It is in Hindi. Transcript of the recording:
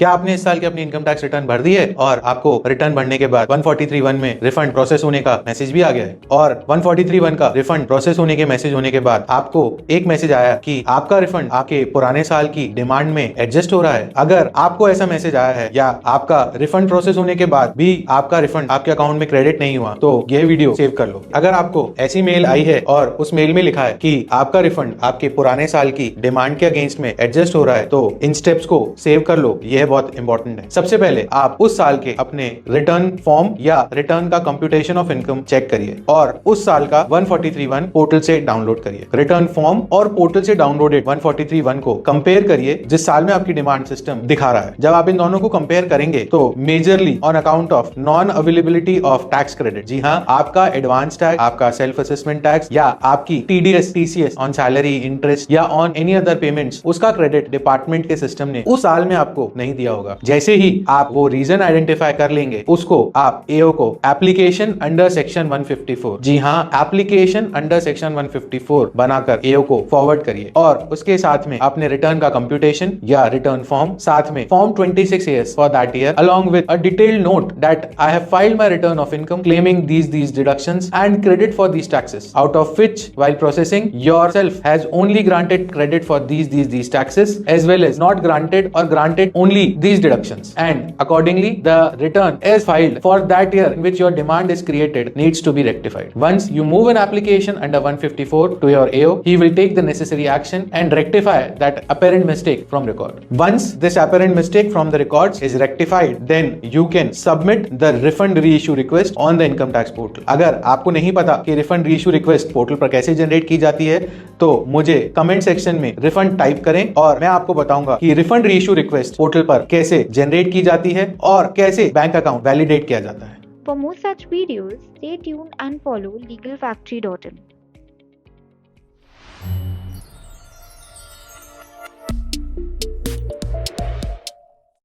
क्या आपने इस साल की अपनी इनकम टैक्स रिटर्न भर दी है और आपको रिटर्न भरने के बाद 143(1) में रिफंड प्रोसेस होने का मैसेज भी आ गया है और 143(1) का रिफंड प्रोसेस होने के मैसेज होने के बाद आपको एक मैसेज आया कि आपका रिफंड आपके पुराने साल की डिमांड में एडजस्ट हो रहा है। अगर आपको ऐसा मैसेज आया है या आपका रिफंड प्रोसेस होने के बाद भी आपका रिफंड आपके अकाउंट में क्रेडिट नहीं हुआ तो ये वीडियो सेव कर लो। अगर आपको ऐसी मेल आई है और उस मेल में लिखा है कि आपका रिफंड आपके पुराने साल की डिमांड के अगेंस्ट में एडजस्ट हो रहा है तो इन स्टेप्स को सेव कर लो, यह बहुत इंपॉर्टेंट है। सबसे पहले आप उस साल के अपने रिटर्न फॉर्म या रिटर्न का कंप्यूटेशन ऑफ इनकम चेक करिए और उस साल का 143(1) पोर्टल से डाउनलोड करिए। रिटर्न फॉर्म और पोर्टल से डाउनलोडेड 143(1) को कंपेयर करिए जिस साल में आपकी डिमांड सिस्टम दिखा रहा है। जब आप इन दोनों को कंपेयर करेंगे तो majorly on account of non availability of tax credit, जी हाँ, आपका एडवांस टैक्स, आपका सेल्फ असेसमेंट टैक्स या आपकी TDS TCS on salary, interest या ऑन एनी अदर पेमेंट्स, उसका क्रेडिट डिपार्टमेंट के सिस्टम ने उस साल में आपको नहीं दिया होगा। जैसे ही आप वो रीजन आइडेंटिफाई कर लेंगे उसको आप AO को एप्लीकेशन अंडर सेक्शन 154, जी हाँ, एप्लीकेशन अंडर सेक्शन 154 बनाकर AO को फॉरवर्ड करिए और उसके साथ में अपने रिटर्न का कंप्यूटेशन या रिटर्न फॉर्म, साथ में form 26AS for that year along with a detailed note that I have filed my return of income claiming these deductions and credit for these taxes, out of which while processing yourself has only granted credit for these taxes as well as not granted or granted only these deductions, and accordingly the return as filed for that year in which your demand is created needs to be rectified. Once you move an application under 154 to your AO, he will take the necessary action and rectify that apparent mistake from record. Once this apparent mistake from the records is rectified, then you can submit the refund reissue request on the income tax portal. अगर आपको नहीं पता कि refund reissue request पोर्टल पर कैसे जनरेट की जाती है तो मुझे कमेंट सेक्शन में रिफंड टाइप करें और मैं आपको बताऊंगा कि रिफंड रीइश्यू रिक्वेस्ट पोर्टल पर कैसे जनरेट की जाती है और कैसे बैंक अकाउंट वैलिडेट किया जाता है। For more such videos, stay tuned and follow legalfactory.in.